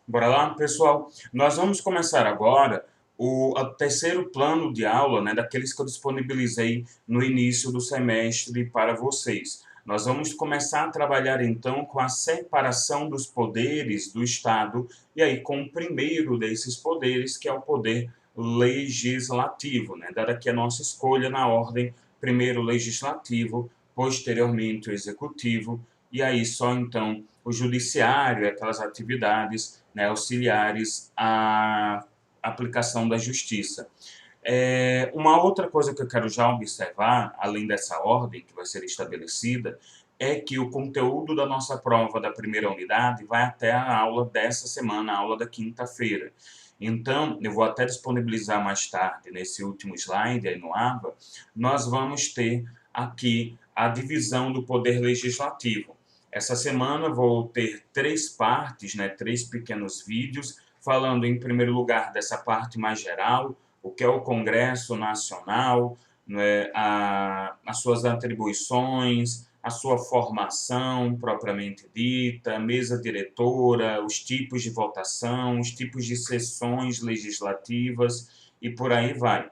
Bora lá, pessoal? Nós vamos começar agora o terceiro plano de aula, né, daqueles que eu disponibilizei no início do semestre para vocês. Nós vamos começar a trabalhar, então, com a separação dos poderes do Estado, e aí com o primeiro desses poderes, que é o poder legislativo, né, dada aqui a nossa escolha na ordem, primeiro o legislativo, posteriormente o executivo, e aí só, então, o judiciário, aquelas atividades, né, auxiliares à aplicação da justiça. Uma outra coisa que eu quero já observar, além dessa ordem que vai ser estabelecida, é que o conteúdo da nossa prova da primeira unidade vai até a aula dessa semana, a aula da quinta-feira. Então, eu vou até disponibilizar mais tarde, nesse último slide aí no ABA, nós vamos ter aqui a divisão do poder legislativo. Essa semana vou ter três partes, né, três pequenos vídeos, falando em primeiro lugar dessa parte mais geral, o que é o Congresso Nacional, né, as suas atribuições, a sua formação propriamente dita, a mesa diretora, os tipos de votação, os tipos de sessões legislativas e por aí vai.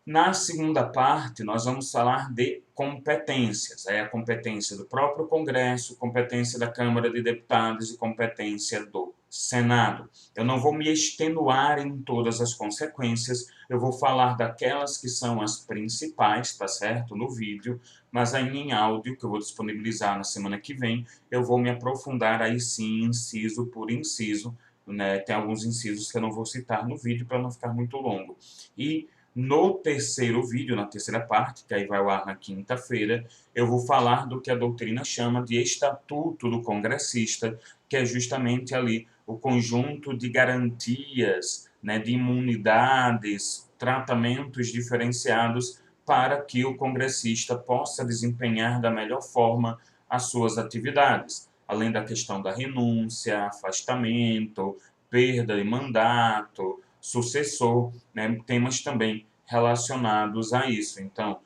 Na segunda parte, nós vamos falar de competências. É a competência do próprio Congresso, competência da Câmara de Deputados e competência do Senado. Eu não vou me extenuar em todas as consequências, eu vou falar daquelas que são as principais, tá certo? No vídeo, mas aí em áudio, que eu vou disponibilizar na semana que vem, eu vou me aprofundar aí sim, inciso por inciso, né? Tem alguns incisos que eu não vou citar no vídeo para não ficar muito longo. E no terceiro vídeo, na terceira parte, que aí vai ao ar na quinta-feira, eu vou falar do que a doutrina chama de Estatuto do Congressista, que é justamente ali o conjunto de garantias, né, de imunidades, tratamentos diferenciados para que o congressista possa desempenhar da melhor forma as suas atividades, além da questão da renúncia, afastamento, perda de mandato, sucessor, né, temas também relacionados a isso. Então,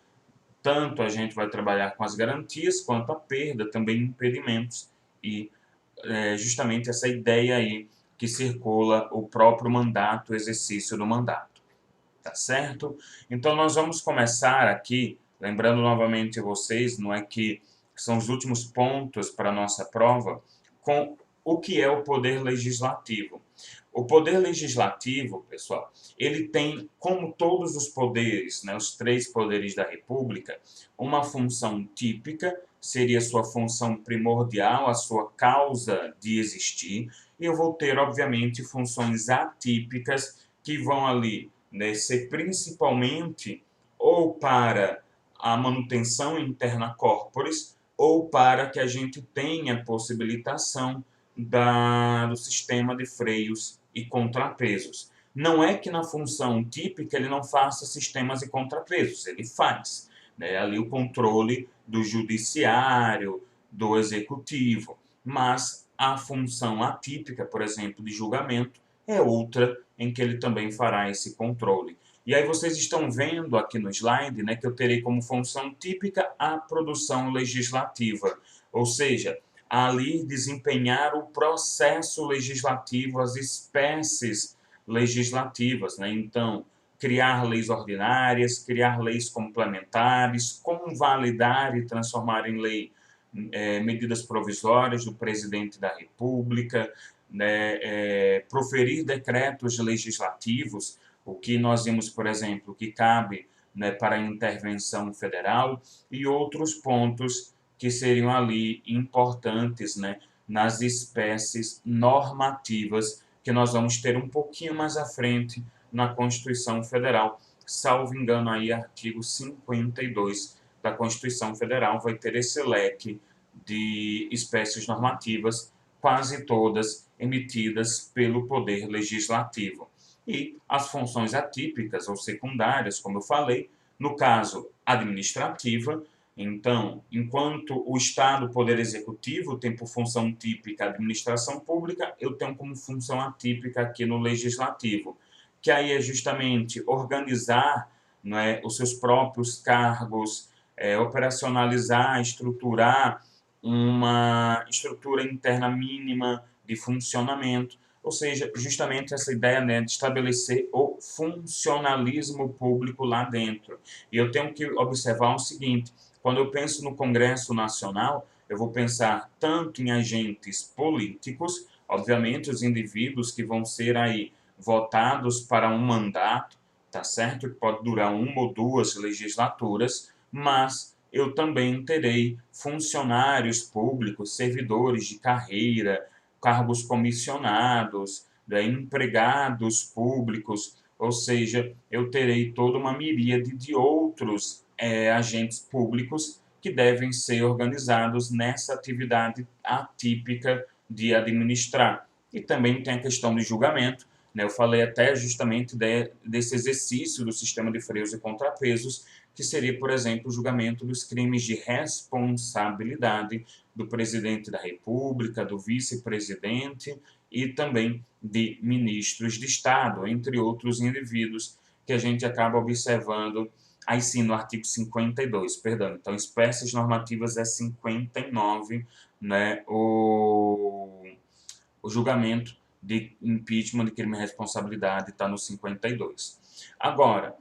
tanto a gente vai trabalhar com as garantias, quanto a perda, também impedimentos, e justamente essa ideia aí que circula o próprio mandato, o exercício do mandato. Tá certo? Então, nós vamos começar aqui, lembrando novamente vocês, não é que são os últimos pontos para a nossa prova, com o que é o poder legislativo. O poder legislativo, pessoal, ele tem, como todos os poderes, né, os três poderes da República, uma função típica, seria sua função primordial, a sua causa de existir, e eu vou ter, obviamente, funções atípicas que vão ali, né, ser principalmente ou para a manutenção interna corporis ou para que a gente tenha possibilitação do sistema de freios e contrapesos. Não é que na função típica ele não faça sistemas e contrapesos, ele faz, né? Ali o controle do judiciário, do executivo, mas a função atípica, por exemplo, de julgamento, é outra em que ele também fará esse controle. E aí vocês estão vendo aqui no slide, né, que eu terei como função típica a produção legislativa, ou seja, ali desempenhar o processo legislativo, as espécies legislativas, né? Então, criar leis ordinárias, criar leis complementares, convalidar e transformar em lei medidas provisórias do presidente da República, né, proferir decretos legislativos, o que nós vimos, por exemplo, que cabe, né, para a intervenção federal, e outros pontos que seriam ali importantes, né, nas espécies normativas que nós vamos ter um pouquinho mais à frente na Constituição Federal. Salvo engano, aí, artigo 52 da Constituição Federal vai ter esse leque de espécies normativas, quase todas emitidas pelo Poder Legislativo. E as funções atípicas ou secundárias, como eu falei, no caso administrativa. Então, enquanto o Estado, o Poder Executivo, tem por função típica a administração pública, eu tenho como função atípica aqui no Legislativo, que aí é justamente organizar, não é, os seus próprios cargos, operacionalizar, estruturar uma estrutura interna mínima de funcionamento, ou seja, justamente essa ideia, né, de estabelecer o funcionalismo público lá dentro. E eu tenho que observar o seguinte: quando eu penso no Congresso Nacional, eu vou pensar tanto em agentes políticos, obviamente os indivíduos que vão ser aí votados para um mandato, tá certo? Que pode durar uma ou duas legislaturas, mas eu também terei funcionários públicos, servidores de carreira, cargos comissionados, empregados públicos, ou seja, eu terei toda uma miríade de outros agentes públicos que devem ser organizados nessa atividade atípica de administrar. E também tem a questão de julgamento, né? Eu falei até justamente desse exercício do sistema de freios e contrapesos, que seria, por exemplo, o julgamento dos crimes de responsabilidade do presidente da República, do vice-presidente e também de ministros de Estado, entre outros indivíduos que a gente acaba observando aí sim no artigo 52, perdão. Então, espécies normativas é 59, né, o julgamento de impeachment de crime de responsabilidade está no 52. Agora,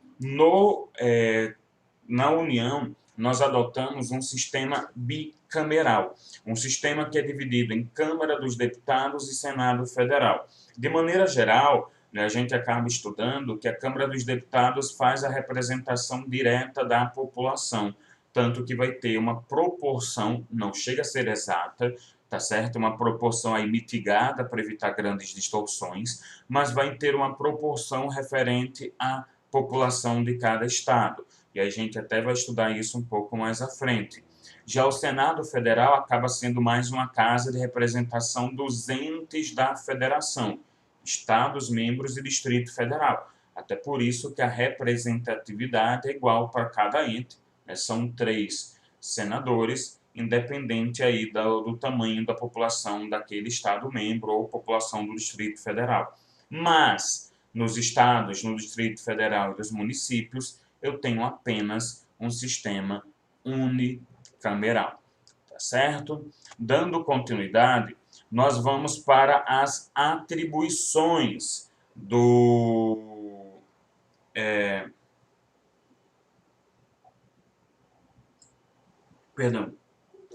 na União, nós adotamos um sistema bicameral, um sistema que é dividido em Câmara dos Deputados e Senado Federal. De maneira geral, né, a gente acaba estudando que a Câmara dos Deputados faz a representação direta da população, tanto que vai ter uma proporção, não chega a ser exata, tá certo? Uma proporção aí mitigada para evitar grandes distorções, mas vai ter uma proporção referente à população de cada estado. E a gente até vai estudar isso um pouco mais à frente. Já o Senado Federal acaba sendo mais uma casa de representação dos entes da federação, estados, membros e Distrito Federal. Até por isso que a representatividade é igual para cada ente, né? São 3 senadores, independente aí do tamanho da população daquele estado membro ou população do Distrito Federal. Mas, nos estados, no Distrito Federal e dos municípios, eu tenho apenas um sistema unicameral, tá certo? Dando continuidade, nós vamos para as atribuições perdão,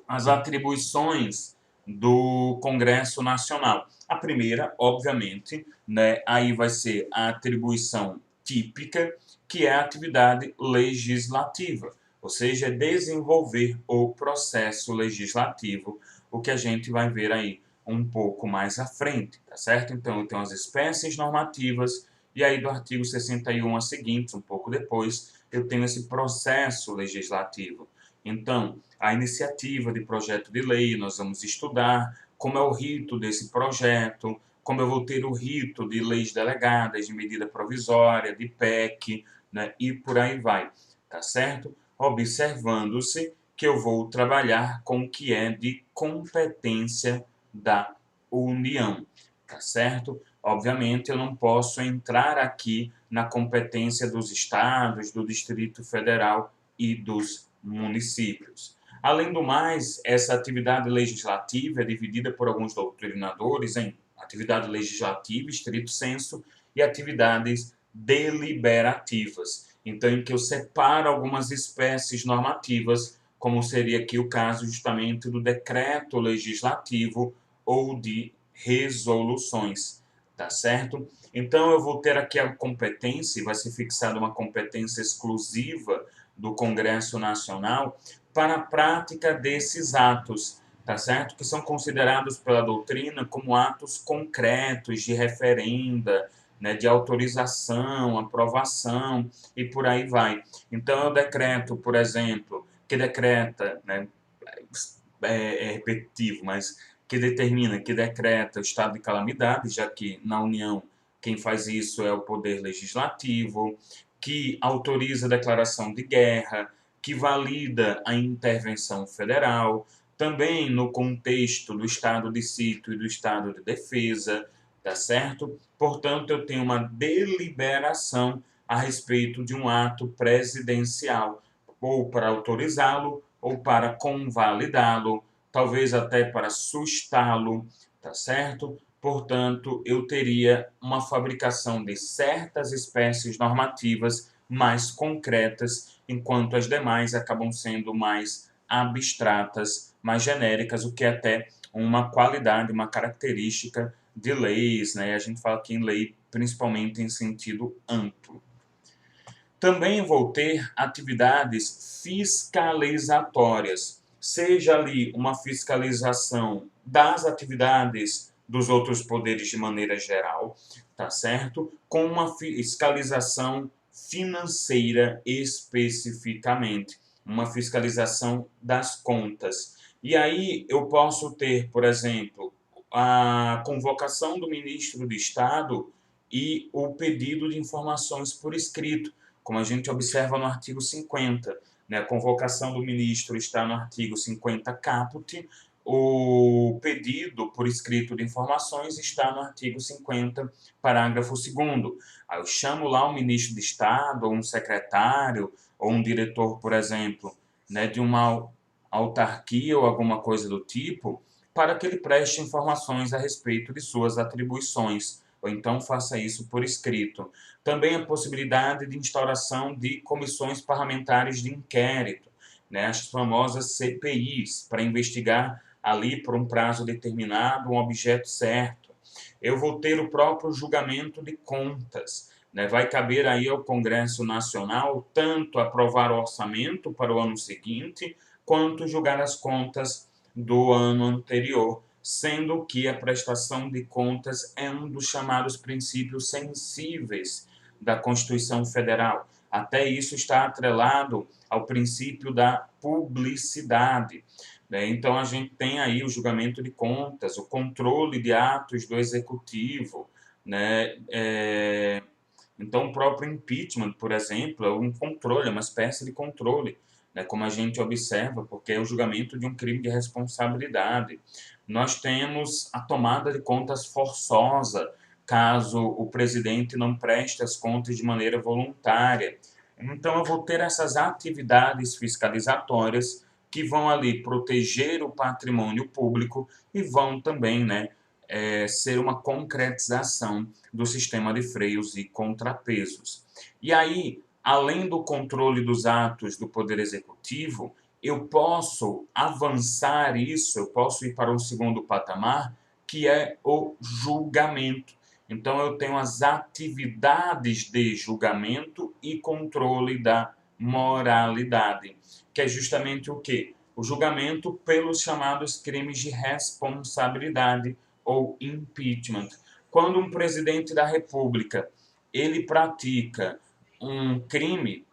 as atribuições do Congresso Nacional. A primeira, obviamente, né, aí vai ser a atribuição típica, que é a atividade legislativa, ou seja, desenvolver o processo legislativo, o que a gente vai ver aí um pouco mais à frente, tá certo? Então, eu tenho as espécies normativas, e aí do artigo 61 a seguintes, um pouco depois, eu tenho esse processo legislativo. Então, a iniciativa de projeto de lei, nós vamos estudar como é o rito desse projeto, como eu vou ter o rito de leis delegadas, de medida provisória, de PEC, né, e por aí vai, tá certo? Observando-se que eu vou trabalhar com o que é de competência da União, tá certo? Obviamente, eu não posso entrar aqui na competência dos estados, do Distrito Federal e dos municípios. Além do mais, essa atividade legislativa é dividida por alguns doutrinadores em atividade legislativa, estrito sensu, e atividades deliberativas. Então, em que eu separo algumas espécies normativas, como seria aqui o caso justamente do decreto legislativo ou de resoluções, tá certo? Então, eu vou ter aqui a competência, vai ser fixada uma competência exclusiva do Congresso Nacional para a prática desses atos, tá certo? Que são considerados pela doutrina como atos concretos de referenda, né, de autorização, aprovação e por aí vai. Então, é o decreto, por exemplo, que decreta, né, é repetitivo, mas que determina, que decreta o estado de calamidade, já que na União quem faz isso é o Poder Legislativo, que autoriza a declaração de guerra, que valida a intervenção federal, também no contexto do estado de sítio e do estado de defesa, tá certo? Portanto, eu tenho uma deliberação a respeito de um ato presidencial, ou para autorizá-lo, ou para convalidá-lo, talvez até para sustá-lo, tá certo? portanto, eu teria uma fabricação de certas espécies normativas mais concretas, enquanto as demais acabam sendo mais abstratas, mais genéricas, o que é até uma qualidade, uma característica de leis, né? A gente fala aqui em lei principalmente em sentido amplo. Também vou ter atividades fiscalizatórias, seja ali uma fiscalização das atividades dos outros poderes de maneira geral, tá certo? Com uma fiscalização financeira especificamente, uma fiscalização das contas. E aí eu posso ter, por exemplo, a convocação do ministro de Estado e o pedido de informações por escrito, como a gente observa no artigo 50. Né? A convocação do ministro está no artigo 50 caput, o pedido por escrito de informações está no artigo 50, parágrafo 2º. Aí eu chamo lá o ministro de Estado, ou um secretário, ou um diretor, por exemplo, né, de uma autarquia ou alguma coisa do tipo, para que ele preste informações a respeito de suas atribuições, ou então faça isso por escrito. Também a possibilidade de instauração de comissões parlamentares de inquérito, né, as famosas CPIs, para investigar ali por um prazo determinado um objeto certo. Eu vou ter o próprio julgamento de contas. Né, vai caber aí ao Congresso Nacional tanto aprovar o orçamento para o ano seguinte, quanto julgar as contas do ano anterior, sendo que a prestação de contas é um dos chamados princípios sensíveis da Constituição Federal. Até isso está atrelado ao princípio da publicidade. Né? Então, a gente tem aí o julgamento de contas, o controle de atos do Executivo. Né? Então, o próprio impeachment, por exemplo, é um controle, é uma espécie de controle, né? Como a gente observa, porque é o julgamento de um crime de responsabilidade. Nós temos a tomada de contas forçosa, caso o presidente não preste as contas de maneira voluntária. Então, eu vou ter essas atividades fiscalizatórias que vão ali proteger o patrimônio público e vão também, né, ser uma concretização do sistema de freios e contrapesos. E aí, além do controle dos atos do Poder Executivo, eu posso avançar isso, eu posso ir para um segundo patamar, que é o julgamento. Então, eu tenho as atividades de julgamento e controle da moralidade, que é justamente o quê? O julgamento pelos chamados crimes de responsabilidade ou impeachment. Quando um presidente da República ele pratica um crime,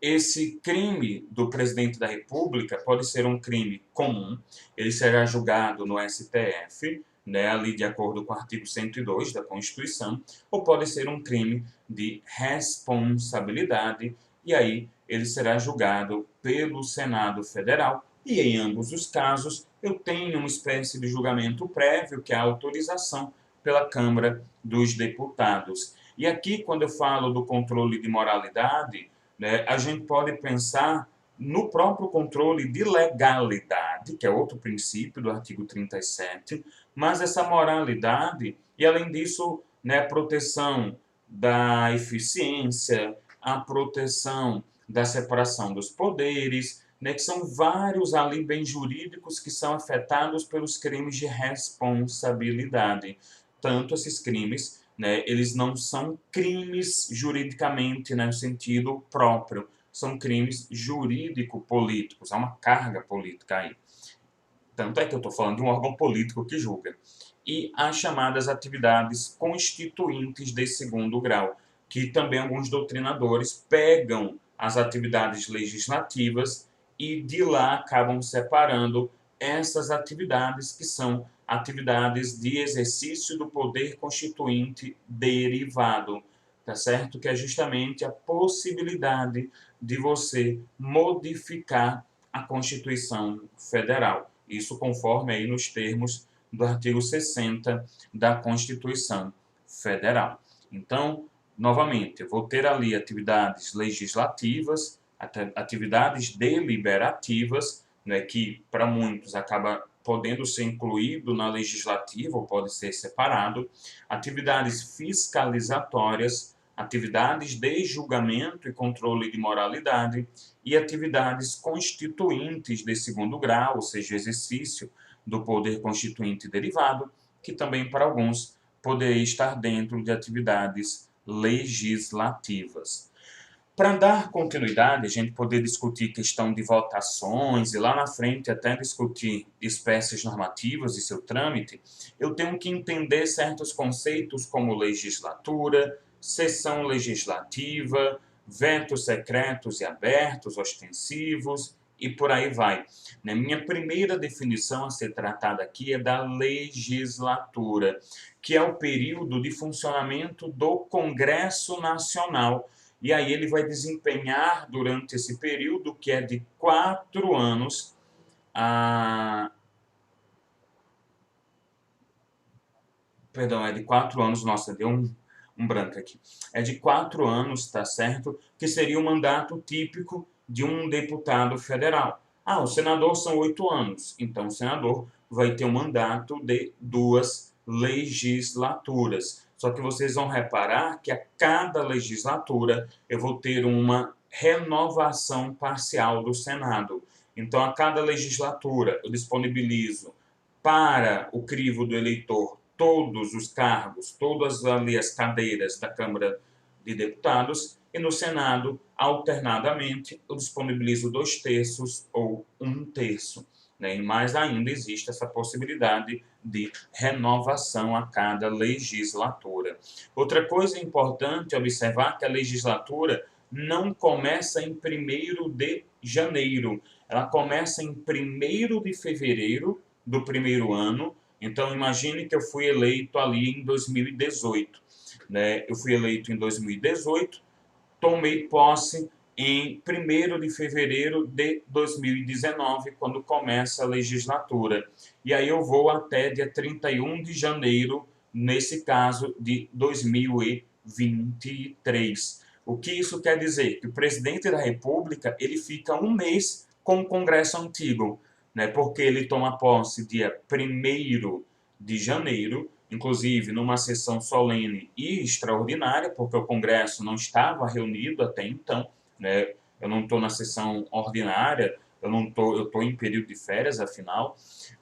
esse crime do presidente da República pode ser um crime comum, ele será julgado no STF, né, ali de acordo com o artigo 102 da Constituição, ou pode ser um crime de responsabilidade, e aí ele será julgado pelo Senado Federal, e em ambos os casos eu tenho uma espécie de julgamento prévio, que é a autorização pela Câmara dos Deputados. E aqui, quando eu falo do controle de moralidade, né, a gente pode pensar no próprio controle de legalidade, que é outro princípio do artigo 37, mas essa moralidade, e além disso, né, a proteção da eficiência, a proteção da separação dos poderes, né, que são vários ali bens jurídicos que são afetados pelos crimes de responsabilidade. Tanto esses crimes, né, eles não são crimes juridicamente, né, no sentido próprio, são crimes jurídico-políticos, há uma carga política aí. Tanto é que eu estou falando de um órgão político que julga. E as chamadas atividades constituintes de segundo grau, que também alguns doutrinadores pegam as atividades legislativas e de lá acabam separando essas atividades que são atividades de exercício do poder constituinte derivado, tá certo? Que é justamente a possibilidade de você modificar a Constituição Federal. Isso conforme aí nos termos do artigo 60 da Constituição Federal. Então, novamente, eu vou ter ali atividades legislativas, atividades deliberativas, né, que para muitos acaba podendo ser incluído na legislativa ou pode ser separado, atividades fiscalizatórias, atividades de julgamento e controle de moralidade e atividades constituintes de segundo grau, ou seja, exercício do poder constituinte derivado, que também para alguns poderia estar dentro de atividades legislativas. Para dar continuidade, a gente poder discutir questão de votações e lá na frente até discutir espécies normativas e seu trâmite, eu tenho que entender certos conceitos como legislatura, sessão legislativa, vetos secretos e abertos, ostensivos e por aí vai. Minha primeira definição a ser tratada aqui é da legislatura, que é o período de funcionamento do Congresso Nacional. E aí ele vai desempenhar durante esse período, que é de 4 anos, Perdão, é de 4 anos, nossa, deu um branco aqui. É de 4 anos, tá certo? Que seria o mandato típico de um deputado federal. O senador são 8 anos, então o senador vai ter um mandato de 2 legislaturas. Só que vocês vão reparar que a cada legislatura eu vou ter uma renovação parcial do Senado. Então, a cada legislatura eu disponibilizo para o crivo do eleitor todos os cargos, todas ali as cadeiras da Câmara de Deputados, e no Senado, alternadamente, eu disponibilizo 2/3 ou 1/3. Né? E mais ainda existe essa possibilidade de renovação a cada legislatura. Outra coisa importante observar é que a legislatura não começa em 1º de janeiro, ela começa em 1º de fevereiro do primeiro ano. Então, imagine que eu fui eleito ali em 2018. Né? Eu fui eleito em 2018, tomei posse em 1º de fevereiro de 2019, quando começa a legislatura. E aí eu vou até dia 31 de janeiro, nesse caso de 2023. O que isso quer dizer? Que o presidente da República ele fica um mês com o Congresso antigo, né? Porque ele toma posse dia 1º de janeiro, inclusive numa sessão solene e extraordinária, porque o Congresso não estava reunido até então, né? Eu não estou na sessão ordinária, eu estou em período de férias, afinal,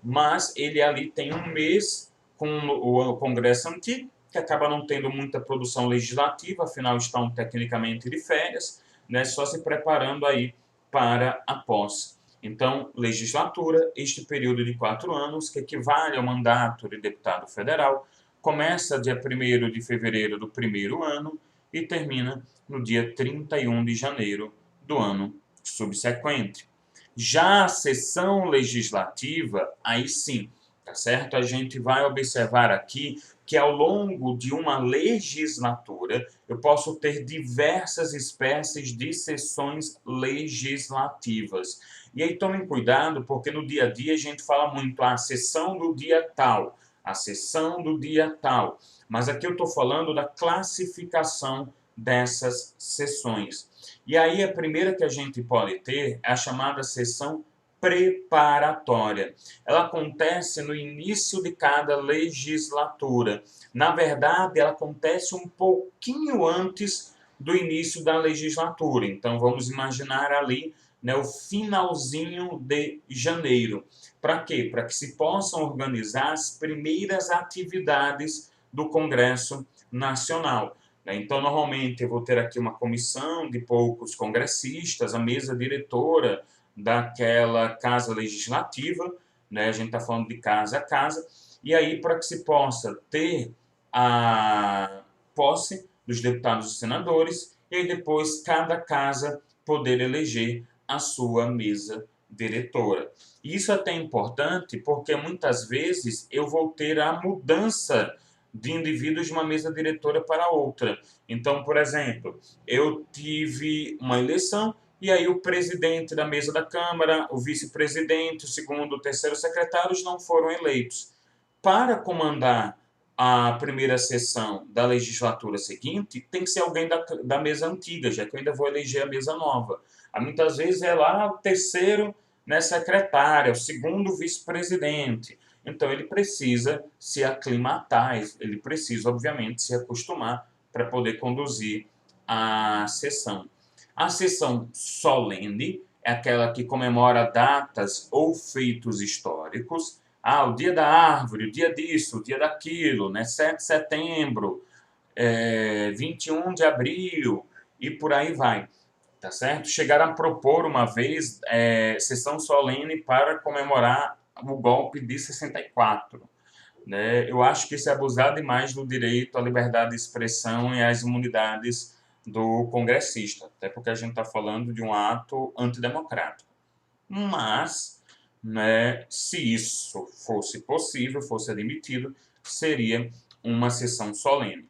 mas ele ali tem um mês com o Congresso antigo, que acaba não tendo muita produção legislativa, afinal estão tecnicamente de férias, né? Só se preparando aí para a posse. Então, legislatura, este período de 4 anos, que equivale ao mandato de deputado federal, começa dia 1º de fevereiro do primeiro ano e termina no dia 31 de janeiro do ano subsequente. Já a sessão legislativa, aí sim, tá certo? A gente vai observar aqui que ao longo de uma legislatura eu posso ter diversas espécies de sessões legislativas. E aí tomem cuidado, porque no dia a dia a gente fala muito a sessão do dia tal, a sessão do dia tal. Mas aqui eu estou falando da classificação dessas sessões. E aí a primeira que a gente pode ter é a chamada sessão preparatória. Ela acontece no início de cada legislatura. Na verdade, ela acontece um pouquinho antes do início da legislatura. Então, vamos imaginar ali, né, o finalzinho de janeiro. Para quê? Para que se possam organizar as primeiras atividades do Congresso Nacional. Então, normalmente, eu vou ter aqui uma comissão de poucos congressistas, a mesa diretora daquela casa legislativa, né? A gente está falando de casa a casa, e aí para que se possa ter a posse dos deputados e senadores, e aí depois cada casa poder eleger a sua mesa diretora. Isso é até importante porque muitas vezes eu vou ter a mudança de indivíduos de uma mesa diretora para outra. Então, por exemplo, eu tive uma eleição e aí o presidente da mesa da Câmara, o vice-presidente, o segundo, o terceiro secretários não foram eleitos. Para comandar a primeira sessão da legislatura seguinte, tem que ser alguém da mesa antiga, já que eu ainda vou eleger a mesa nova. Muitas vezes é lá o terceiro, né, secretária, o segundo vice-presidente. Então, ele precisa se aclimatar, ele precisa, obviamente, se acostumar para poder conduzir a sessão. A sessão solene é aquela que comemora datas ou feitos históricos. Ah, o dia da árvore, o dia disso, o dia daquilo, né? 7 de setembro, 21 de abril e por aí vai, tá certo? Chegaram a propor uma vez sessão solene para comemorar o golpe de 64. Né? Eu acho que isso é abusar demais do direito à liberdade de expressão e às imunidades do congressista, até porque a gente está falando de um ato antidemocrático. Mas, né, se isso fosse possível, fosse admitido, seria uma sessão solene.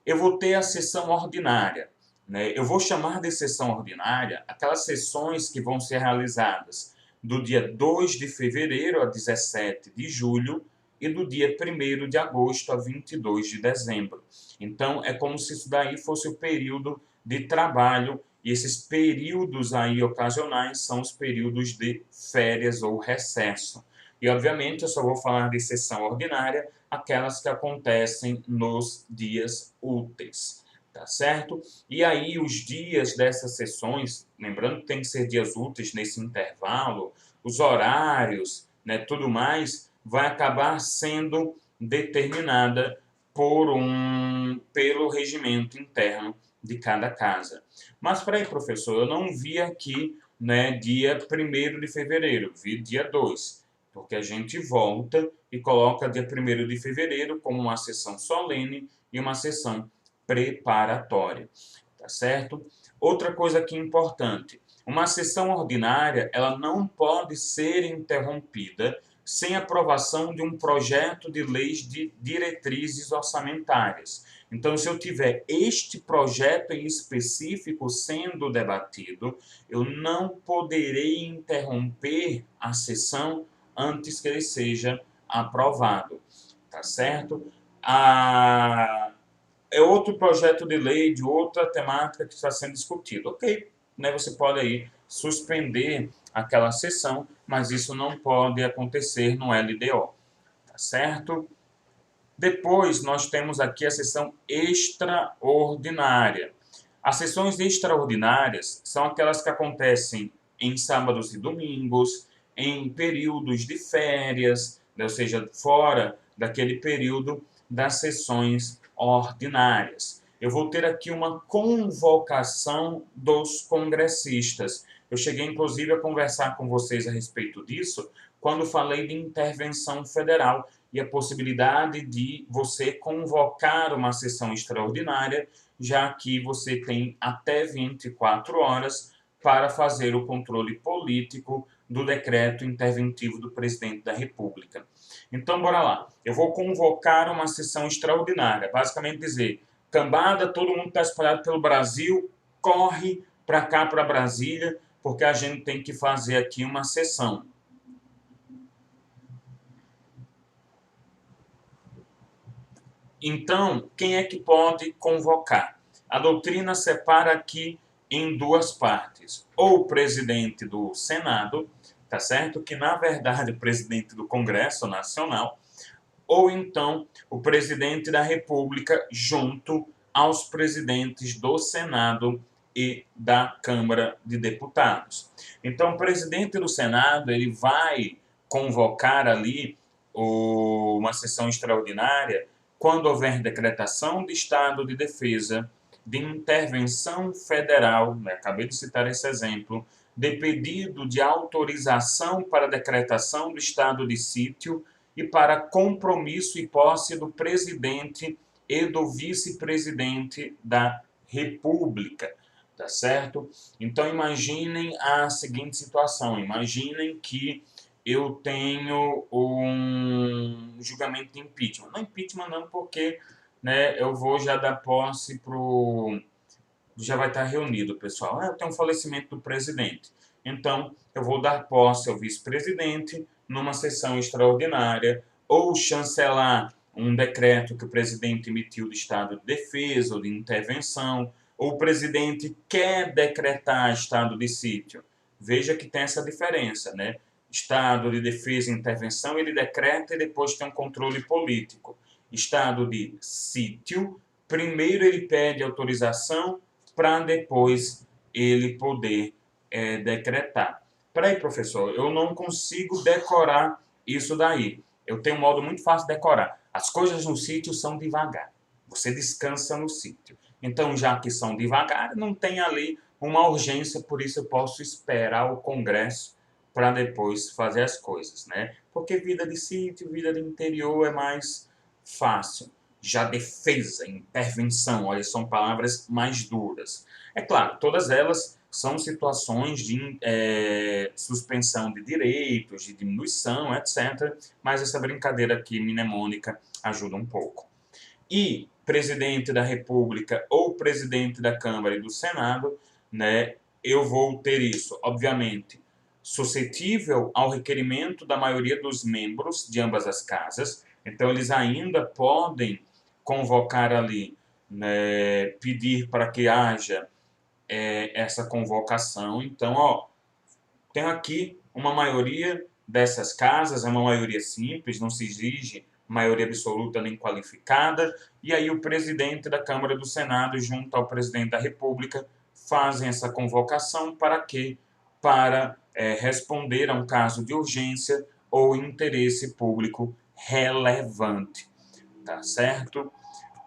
Eu vou ter a sessão ordinária. Né? Eu vou chamar de sessão ordinária aquelas sessões que vão ser realizadas do dia 2 de fevereiro a 17 de julho e do dia 1º de agosto a 22 de dezembro. Então, é como se isso daí fosse o período de trabalho, e esses períodos aí ocasionais são os períodos de férias ou recesso. E, obviamente, eu só vou falar de sessão ordinária aquelas que acontecem nos dias úteis, tá certo? E aí, os dias dessas sessões, lembrando que tem que ser dias úteis nesse intervalo, os horários, né, tudo mais, vai acabar sendo determinada pelo regimento interno de cada casa. Mas, peraí, professor, eu não vi aqui, né, dia 1º de fevereiro, vi dia 2, porque a gente volta e coloca dia 1º de fevereiro como uma sessão solene e uma sessão preparatória, tá certo? Outra coisa aqui importante, uma sessão ordinária, ela não pode ser interrompida sem aprovação de um projeto de leis de diretrizes orçamentárias. Então, se eu tiver este projeto em específico sendo debatido, eu não poderei interromper a sessão antes que ele seja aprovado, tá certo? É outro projeto de lei de outra temática que está sendo discutido. Ok, né, você pode aí suspender aquela sessão, mas isso não pode acontecer no LDO, tá certo? Depois, nós temos aqui a sessão extraordinária. As sessões extraordinárias são aquelas que acontecem em sábados e domingos, em períodos de férias, né, ou seja, fora daquele período das sessões ordinárias. Eu vou ter aqui uma convocação dos congressistas. Eu cheguei, inclusive, a conversar com vocês a respeito disso quando falei de intervenção federal e a possibilidade de você convocar uma sessão extraordinária, já que você tem até 24 horas para fazer o controle político do decreto interventivo do presidente da República. Então, bora lá. Eu vou convocar uma sessão extraordinária. Basicamente dizer, cambada, todo mundo está espalhado pelo Brasil, corre para cá, para Brasília, porque a gente tem que fazer aqui uma sessão. Então, quem é que pode convocar? A doutrina separa aqui em duas partes. Ou o presidente do Senado, tá certo? Que, na verdade, é o presidente do Congresso Nacional, ou então o presidente da República junto aos presidentes do Senado e da Câmara de Deputados. Então, o presidente do Senado, ele vai convocar ali uma sessão extraordinária quando houver decretação de estado de defesa, de intervenção federal, né, acabei de citar esse exemplo, de pedido de autorização para decretação do estado de sítio e para compromisso e posse do presidente e do vice-presidente da República, tá certo? Então, imaginem a seguinte situação, imaginem que eu tenho um julgamento de impeachment. Não impeachment não, porque, né, eu vou já dar posse pro... Já vai estar reunido, pessoal. Eu tenho um falecimento do presidente. Então, eu vou dar posse ao vice-presidente numa sessão extraordinária ou chancelar um decreto que o presidente emitiu de estado de defesa ou de intervenção, ou o presidente quer decretar estado de sítio. veja que tem essa diferença, né? Estado de defesa e intervenção, ele decreta e depois tem um controle político. Estado de sítio, primeiro ele pede autorização para depois ele poder decretar. Peraí, professor, eu não consigo decorar isso daí. Eu tenho um modo muito fácil de decorar. As coisas no sítio são devagar. Você descansa no sítio. Então, já que são devagar, não tem ali uma urgência, por isso eu posso esperar o Congresso para depois fazer as coisas, né? Porque vida de sítio, vida de interior é mais fácil. Já defesa, intervenção, olha, são palavras mais duras. É claro, todas elas são situações de suspensão de direitos, de diminuição, etc. Mas essa brincadeira aqui mnemônica ajuda um pouco. E presidente da República ou presidente da Câmara e do Senado, né, eu vou ter isso, obviamente, suscetível ao requerimento da maioria dos membros de ambas as casas. Então, eles ainda podem convocar ali, né, pedir para que haja essa convocação. Então, ó, tem aqui uma maioria dessas casas, é uma maioria simples, não se exige maioria absoluta nem qualificada, e aí o presidente da Câmara e do Senado, junto ao presidente da República, fazem essa convocação para quê? Para responder a um caso de urgência ou interesse público relevante, tá certo?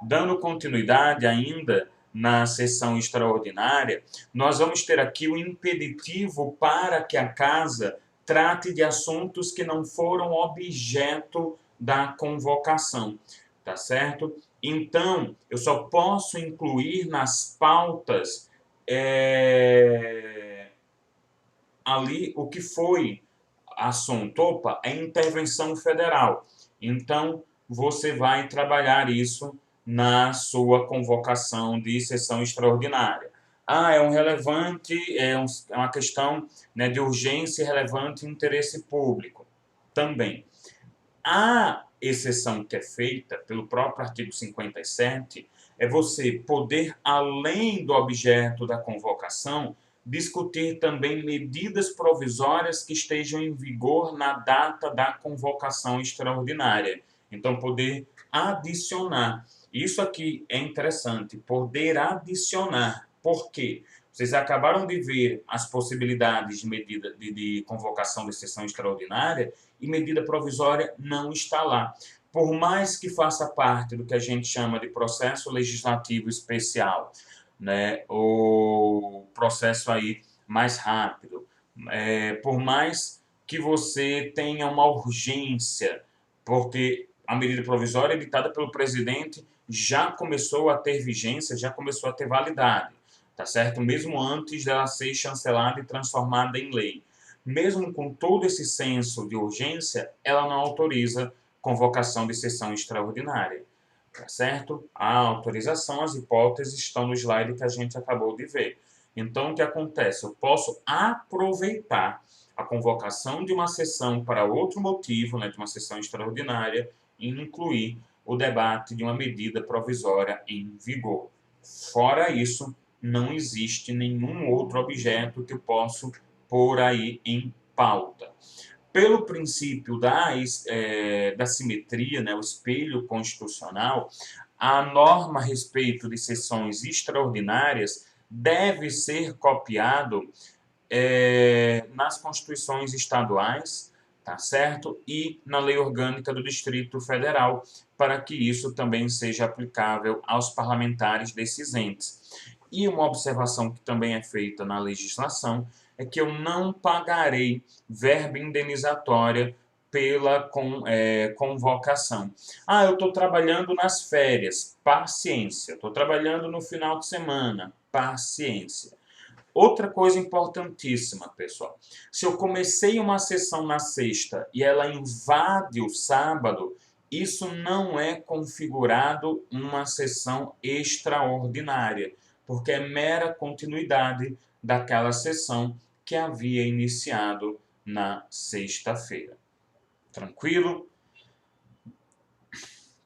Dando continuidade ainda na sessão extraordinária, nós vamos ter aqui o impeditivo para que a casa trate de assuntos que não foram objeto da convocação, tá certo? Então, eu só posso incluir nas pautas ali o que foi assunto. Opa, é intervenção federal. Então, você vai trabalhar isso na sua convocação de sessão extraordinária. Ah, é um relevante, é uma questão, né, de urgência, relevante e interesse público. Também. A exceção que é feita pelo próprio artigo 57 é você poder, além do objeto da convocação, discutir também medidas provisórias que estejam em vigor na data da convocação extraordinária. Então, poder adicionar. Isso aqui é interessante, poder adicionar. Por quê? Vocês acabaram de ver as possibilidades de medida de convocação de sessão extraordinária e medida provisória não está lá. Por mais que faça parte do que a gente chama de processo legislativo especial, né, o processo aí mais rápido, por mais que você tenha uma urgência, porque a medida provisória editada pelo presidente já começou a ter vigência, já começou a ter validade, tá certo? Mesmo antes dela ser chancelada e transformada em lei. Mesmo com todo esse senso de urgência, ela não autoriza convocação de sessão extraordinária, tá certo? A autorização, as hipóteses estão no slide que a gente acabou de ver. Então, o que acontece? Eu posso aproveitar a convocação de uma sessão para outro motivo, né, de uma sessão extraordinária, e incluir o debate de uma medida provisória em vigor. Fora isso, não existe nenhum outro objeto que eu possa pôr aí em pauta. Pelo princípio da simetria, né, o espelho constitucional, a norma a respeito de sessões extraordinárias deve ser copiado nas constituições estaduais, tá certo? E na lei orgânica do Distrito Federal, para que isso também seja aplicável aos parlamentares desses entes. E uma observação que também é feita na legislação é que eu não pagarei verba indenizatória pela convocação. Ah, eu estou trabalhando nas férias, paciência. Estou trabalhando no final de semana, paciência. Outra coisa importantíssima, pessoal. Se eu comecei uma sessão na sexta e ela invade o sábado, isso não é configurado uma sessão extraordinária, porque é mera continuidade daquela sessão que havia iniciado na sexta-feira. Tranquilo?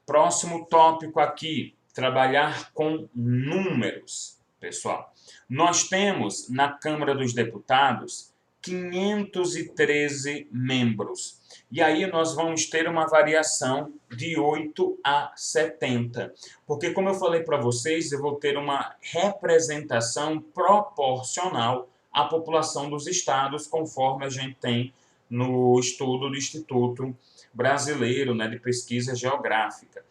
Próximo tópico aqui, trabalhar com números, pessoal. Nós temos na Câmara dos Deputados 513 membros. E aí nós vamos ter uma variação de 8 a 70. Porque, como eu falei para vocês, eu vou ter uma representação proporcional à população dos estados, conforme a gente tem no estudo do Instituto Brasileiro, né, de Pesquisa Geográfica,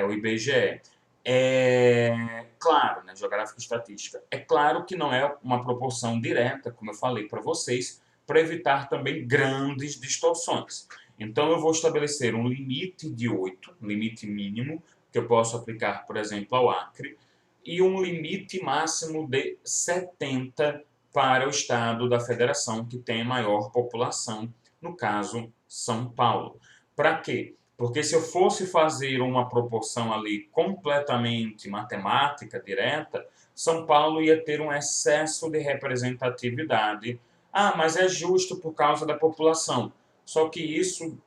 o IBGE. É claro, né, geográfica e estatística. É claro que não é uma proporção direta, como eu falei para vocês, para evitar também grandes distorções. Então, eu vou estabelecer um limite de 8, um limite mínimo, que eu posso aplicar, por exemplo, ao Acre, e um limite máximo de 70 para o estado da federação, que tem maior população, no caso, São Paulo. Para quê? Porque se eu fosse fazer uma proporção ali completamente matemática, direta, São Paulo ia ter um excesso de representatividade. Ah, mas é justo por causa da população. Só que isso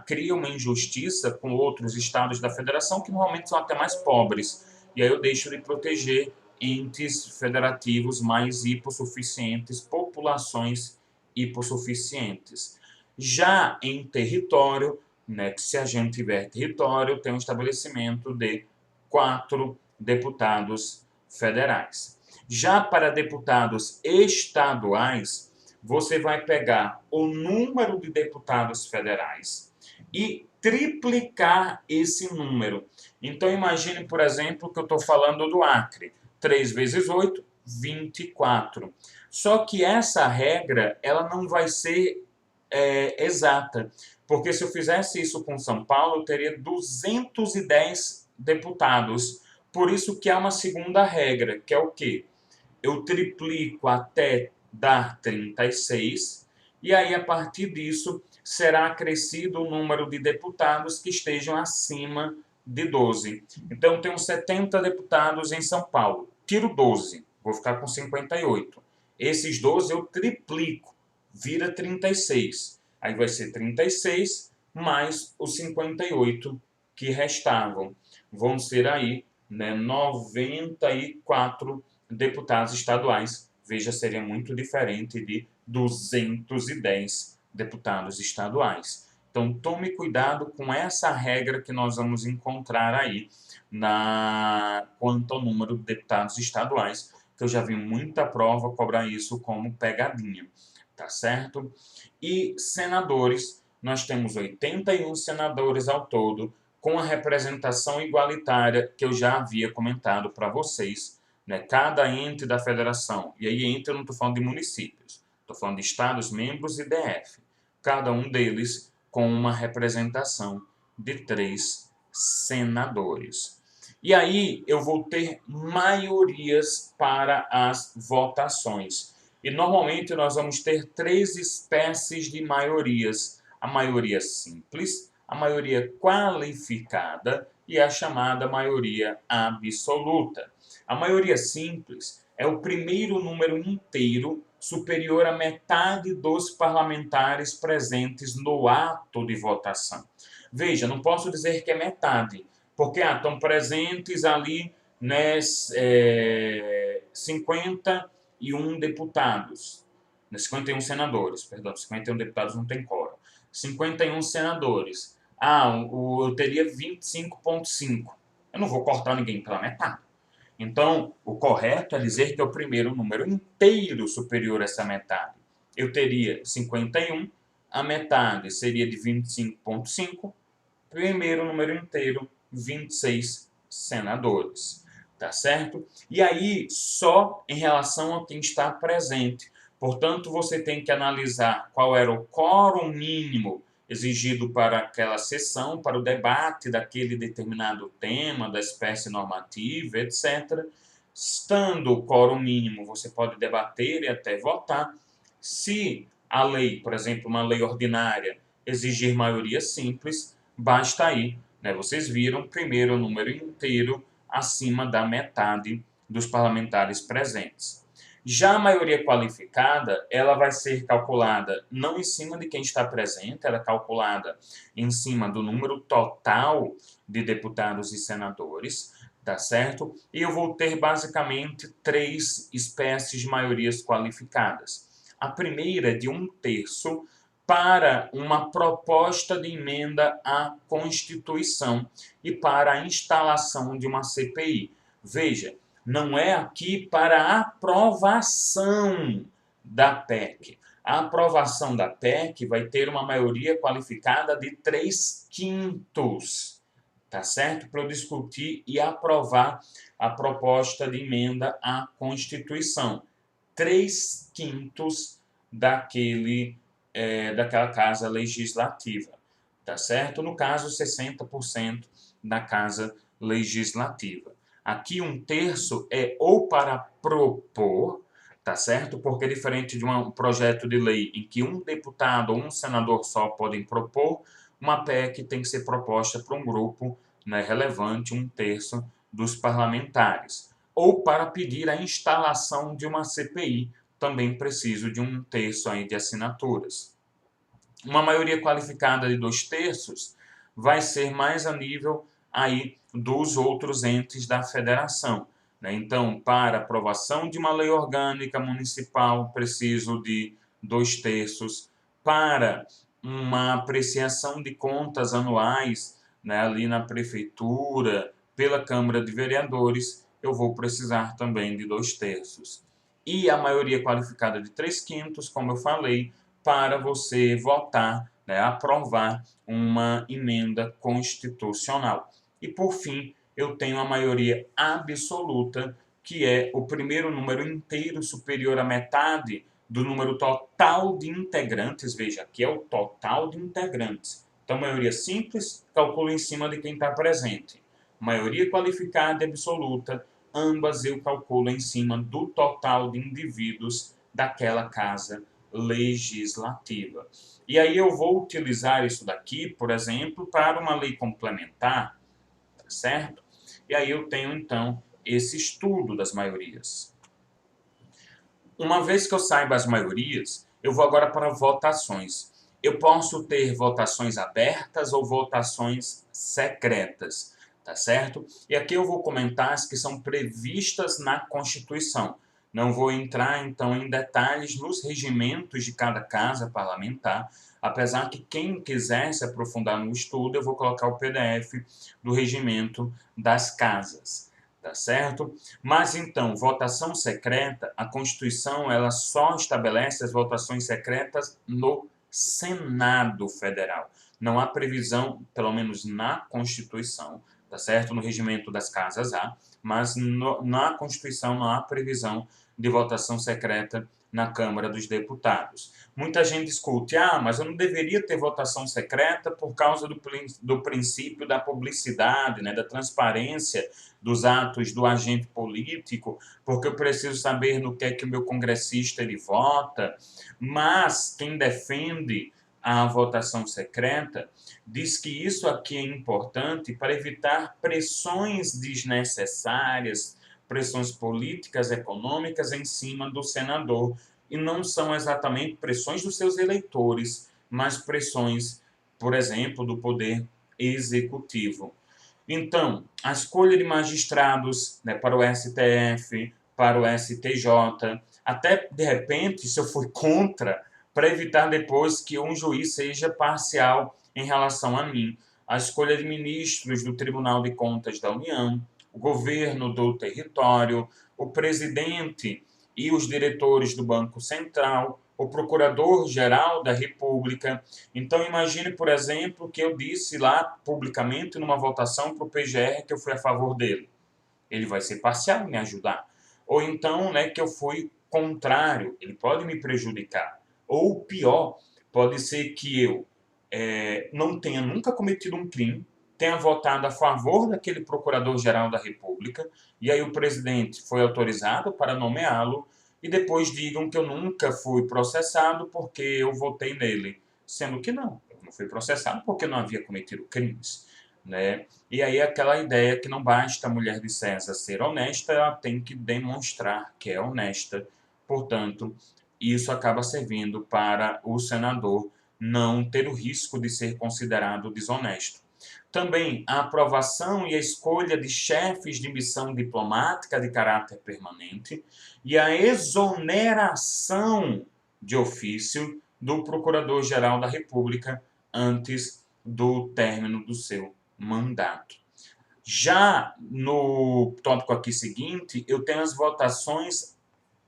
cria uma injustiça com outros estados da federação que normalmente são até mais pobres. E aí eu deixo de proteger entes federativos mais hipossuficientes, populações hipossuficientes. Já em território, né, que se a gente tiver território, tem um estabelecimento de 4 deputados federais. Já para deputados estaduais, você vai pegar o número de deputados federais e triplicar esse número. Então, imagine, por exemplo, que eu estou falando do Acre. 3 vezes 8, 24. Só que essa regra ela não vai ser exata, porque se eu fizesse isso com São Paulo, eu teria 210 deputados. Por isso que há uma segunda regra, que é o quê? Eu triplico até dar 36, e aí, a partir disso, será acrescido o número de deputados que estejam acima de 12. Então, eu tenho 70 deputados em São Paulo. Tiro 12, vou ficar com 58. Esses 12 eu triplico, vira 36. Aí vai ser 36 mais os 58 que restavam. Vão ser aí, né, 94 deputados estaduais. Veja, seria muito diferente de 210 deputados estaduais. Então, tome cuidado com essa regra que nós vamos encontrar aí quanto ao número de deputados estaduais, que eu já vi muita prova cobrar isso como pegadinha, tá certo? E senadores, nós temos 81 senadores ao todo, com a representação igualitária que eu já havia comentado para vocês, né? Cada ente da federação, e aí ente eu não estou falando de municípios, estou falando de estados, membros e DF, cada um deles com uma representação de 3 senadores. E aí eu vou ter maiorias para as votações. E normalmente nós vamos ter 3 espécies de maiorias: a maioria simples, a maioria qualificada e a chamada maioria absoluta. A maioria simples é o primeiro número inteiro superior à metade dos parlamentares presentes no ato de votação. Veja, não posso dizer que é metade, porque estão presentes ali, né, 51 deputados, 51 senadores, perdão, 51 deputados não tem quórum, 51 senadores. Eu teria 25,5. Eu não vou cortar ninguém pela metade. Então, o correto é dizer que é o primeiro número inteiro superior a essa metade. Eu teria 51, a metade seria de 25,5, primeiro número inteiro, 26 senadores. Tá certo? E aí, só em relação a quem está presente. Portanto, você tem que analisar qual era o quórum mínimo exigido para aquela sessão, para o debate daquele determinado tema, da espécie normativa, etc. Estando o quórum mínimo, você pode debater e até votar. Se a lei, por exemplo, uma lei ordinária, exigir maioria simples, basta aí, né? Vocês viram, primeiro o número inteiro acima da metade dos parlamentares presentes. Já a maioria qualificada, ela vai ser calculada não em cima de quem está presente, ela é calculada em cima do número total de deputados e senadores, tá certo? E eu vou ter basicamente 3 espécies de maiorias qualificadas. A primeira é de 1/3 para uma proposta de emenda à Constituição e para a instalação de uma CPI. Veja, não é aqui para a aprovação da PEC. A aprovação da PEC vai ter uma maioria qualificada de 3/5, tá certo? Para eu discutir e aprovar a proposta de emenda à Constituição. 3/5 daquela casa legislativa, tá certo? No caso, 60% da casa legislativa. Aqui 1/3 é ou para propor, tá certo? Porque é diferente de um projeto de lei em que um deputado ou um senador só podem propor, uma PEC tem que ser proposta por um grupo, né, relevante, 1/3 dos parlamentares. Ou para pedir a instalação de uma CPI, também preciso de 1/3 aí de assinaturas. Uma maioria qualificada de 2/3 vai ser mais a nível aí dos outros entes da federação, né? Então, para aprovação de uma lei orgânica municipal, preciso de 2/3. Para uma apreciação de contas anuais, né, ali na prefeitura, pela Câmara de Vereadores, eu vou precisar também de 2/3. E a maioria qualificada de 3/5, como eu falei, para você votar, né, aprovar uma emenda constitucional. E, por fim, eu tenho a maioria absoluta, que é o primeiro número inteiro superior à metade do número total de integrantes. Veja, aqui é o total de integrantes. Então, maioria simples, calculo em cima de quem está presente. Maioria qualificada e absoluta, ambas eu calculo em cima do total de indivíduos daquela casa legislativa. E aí eu vou utilizar isso daqui, por exemplo, para uma lei complementar, tá certo? E aí eu tenho, então, esse estudo das maiorias. Uma vez que eu saiba as maiorias, eu vou agora para votações. Eu posso ter votações abertas ou votações secretas, tá certo? E aqui eu vou comentar as que são previstas na Constituição. Não vou entrar, então, em detalhes nos regimentos de cada casa parlamentar, apesar que quem quiser se aprofundar no estudo, eu vou colocar o PDF do regimento das casas, tá certo? Mas, então, votação secreta, a Constituição ela só estabelece as votações secretas no Senado Federal. Não há previsão, pelo menos na Constituição, tá certo? No regimento das casas há, mas na Constituição não há previsão de votação secreta na Câmara dos Deputados. Muita gente discute, mas eu não deveria ter votação secreta por causa do princípio da publicidade, né, da transparência dos atos do agente político, porque eu preciso saber no que é que o meu congressista ele vota. Mas quem defende a votação secreta diz que isso aqui é importante para evitar pressões desnecessárias, pressões políticas, econômicas em cima do senador. E não são exatamente pressões dos seus eleitores, mas pressões, por exemplo, do poder executivo. Então, a escolha de magistrados, né, para o STF, para o STJ, até de repente, se eu for contra, para evitar depois que um juiz seja parcial em relação a mim, a escolha de ministros do Tribunal de Contas da União, o governo do território, o presidente e os diretores do Banco Central, o Procurador-Geral da República. Então, imagine, por exemplo, que eu disse lá publicamente numa votação para o PGR que eu fui a favor dele. Ele vai ser parcial em me ajudar. Ou então, né, que eu fui contrário, ele pode me prejudicar. Ou pior, pode ser que eu não tenha nunca cometido um crime, tenha votado a favor daquele Procurador-Geral da República, e aí o presidente foi autorizado para nomeá-lo, e depois digam que eu nunca fui processado porque eu votei nele, sendo que não, eu não fui processado porque não havia cometido crimes, né? E aí aquela ideia que não basta a mulher de César ser honesta, ela tem que demonstrar que é honesta, portanto, isso acaba servindo para o senador não ter o risco de ser considerado desonesto. Também a aprovação e a escolha de chefes de missão diplomática de caráter permanente e a exoneração de ofício do Procurador-Geral da República antes do término do seu mandato. Já no tópico aqui seguinte, eu tenho as votações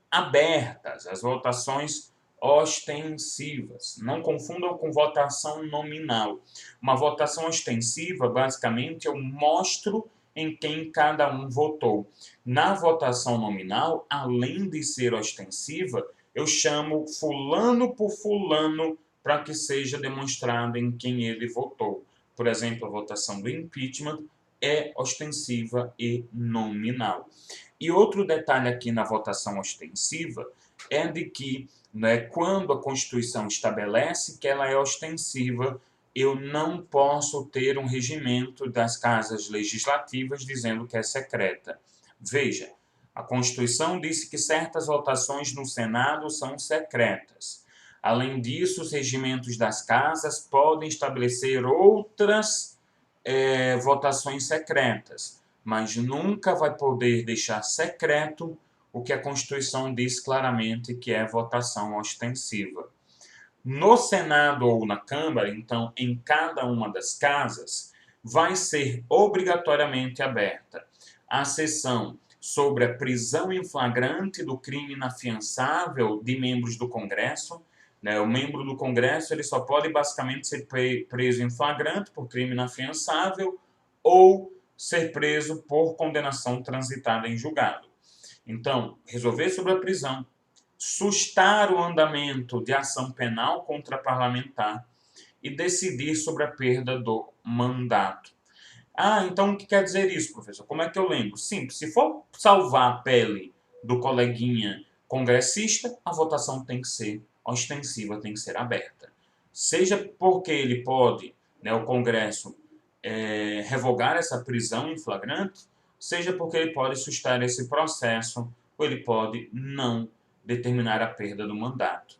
abertas, as votações ostensivas. Não confundam com votação nominal. Uma votação ostensiva, basicamente, eu mostro em quem cada um votou. Na votação nominal, além de ser ostensiva, eu chamo fulano por fulano para que seja demonstrado em quem ele votou. Por exemplo, a votação do impeachment é ostensiva e nominal. E outro detalhe aqui na votação ostensiva é de que, né, quando a Constituição estabelece que ela é ostensiva, eu não posso ter um regimento das casas legislativas dizendo que é secreta. Veja, a Constituição disse que certas votações no Senado são secretas. Além disso, os regimentos das casas podem estabelecer outras votações secretas, mas nunca vai poder deixar secreto o que a Constituição diz claramente que é votação ostensiva. No Senado ou na Câmara, então, em cada uma das casas, vai ser obrigatoriamente aberta a sessão sobre a prisão em flagrante do crime inafiançável de membros do Congresso. O membro do Congresso ele só pode basicamente ser preso em flagrante por crime inafiançável ou ser preso por condenação transitada em julgado. Então, resolver sobre a prisão, sustar o andamento de ação penal contra parlamentar e decidir sobre a perda do mandato. Então o que quer dizer isso, professor? Como é que eu lembro? Simples, se for salvar a pele do coleguinha congressista, a votação tem que ser ostensiva, tem que ser aberta. Seja porque ele pode, o Congresso, revogar essa prisão em flagrante, seja porque ele pode sustar esse processo, ou ele pode não determinar a perda do mandato.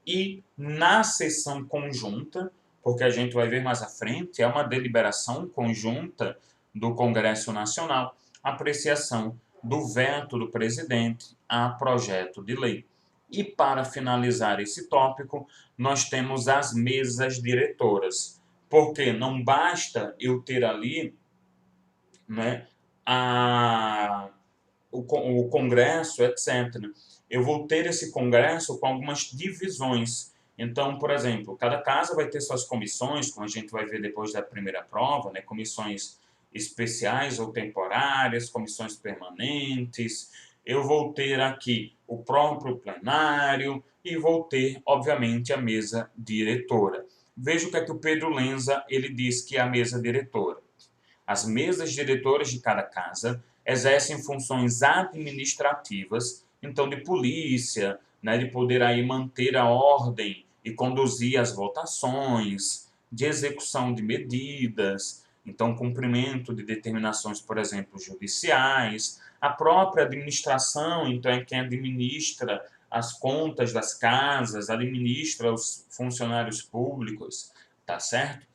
E na sessão conjunta, porque a gente vai ver mais à frente, é uma deliberação conjunta do Congresso Nacional, apreciação do veto do presidente a projeto de lei. E para finalizar esse tópico, nós temos as mesas diretoras, porque não basta eu ter ali, o Congresso, etc. Eu vou ter esse Congresso com algumas divisões. Então, por exemplo, cada casa vai ter suas comissões, como a gente vai ver depois da primeira prova, comissões especiais ou temporárias, comissões permanentes. Eu vou ter aqui o próprio plenário e vou ter, obviamente, a mesa diretora. Veja o que é que o Pedro Lenza ele diz que é a mesa diretora. As mesas diretoras de cada casa exercem funções administrativas, então de polícia, de poder aí manter a ordem e conduzir as votações, de execução de medidas, então cumprimento de determinações, por exemplo, judiciais, a própria administração, então é quem administra as contas das casas, administra os funcionários públicos, tá certo?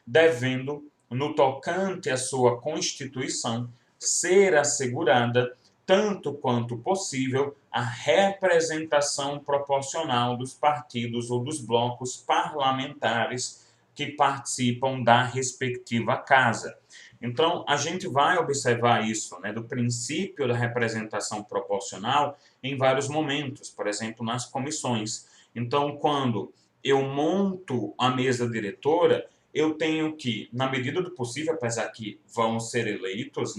Devendo no tocante à sua constituição, ser assegurada, tanto quanto possível, a representação proporcional dos partidos ou dos blocos parlamentares que participam da respectiva casa. Então, a gente vai observar isso, do princípio da representação proporcional em vários momentos, por exemplo, nas comissões. Então, quando eu monto a mesa diretora, eu tenho que, na medida do possível, apesar que vão ser eleitos,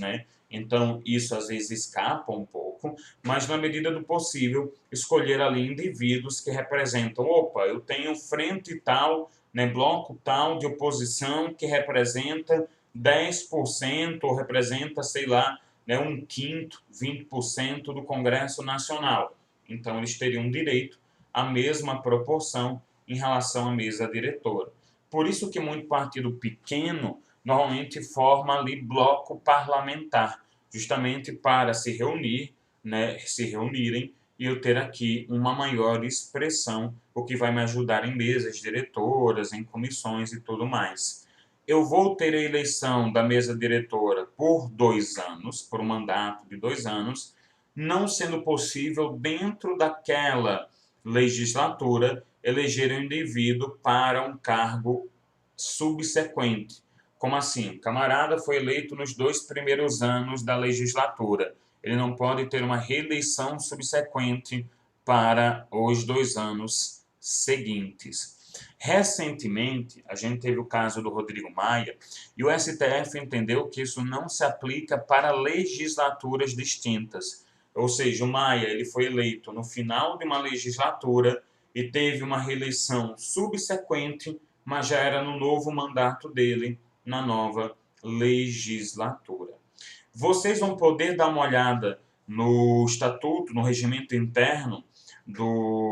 então isso às vezes escapa um pouco, mas na medida do possível, escolher ali indivíduos que representam, eu tenho frente tal, bloco tal de oposição que representa 10% ou representa, sei lá, um quinto, 20% do Congresso Nacional. Então eles teriam direito à mesma proporção em relação à mesa diretora. Por isso que muito partido pequeno normalmente forma ali bloco parlamentar, justamente para se reunirem e eu ter aqui uma maior expressão, o que vai me ajudar em mesas diretoras, em comissões e tudo mais. Eu vou ter a eleição da mesa diretora por 2 anos, por um mandato de 2 anos, não sendo possível dentro daquela legislatura eleger um indivíduo para um cargo subsequente. Como assim? O camarada foi eleito nos 2 primeiros anos da legislatura. Ele não pode ter uma reeleição subsequente para os 2 anos seguintes. Recentemente, a gente teve o caso do Rodrigo Maia e o STF entendeu que isso não se aplica para legislaturas distintas. Ou seja, o Maia ele foi eleito no final de uma legislatura e teve uma reeleição subsequente, mas já era no novo mandato dele, na nova legislatura. Vocês vão poder dar uma olhada no estatuto, no regimento interno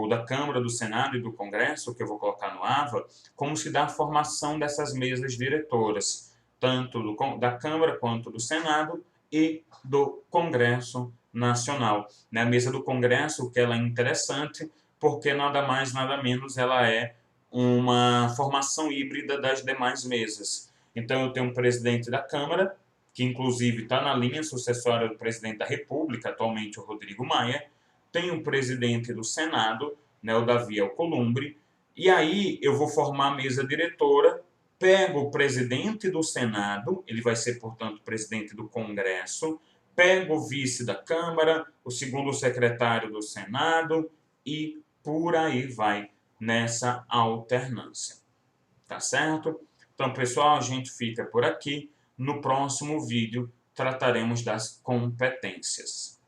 da Câmara, do Senado e do Congresso, que eu vou colocar no AVA, como se dá a formação dessas mesas diretoras, tanto da Câmara quanto do Senado e do Congresso Nacional. Na mesa do Congresso, que ela é interessante, porque nada mais, nada menos, ela é uma formação híbrida das demais mesas. Então, eu tenho um presidente da Câmara, que inclusive está na linha sucessória do presidente da República, atualmente o Rodrigo Maia, tem um presidente do Senado, né, o Davi Alcolumbre, e aí eu vou formar a mesa diretora, pego o presidente do Senado, ele vai ser, portanto, presidente do Congresso, pego o vice da Câmara, o segundo secretário do Senado e por aí vai nessa alternância. Tá certo? Então, pessoal, a gente fica por aqui. No próximo vídeo, trataremos das competências.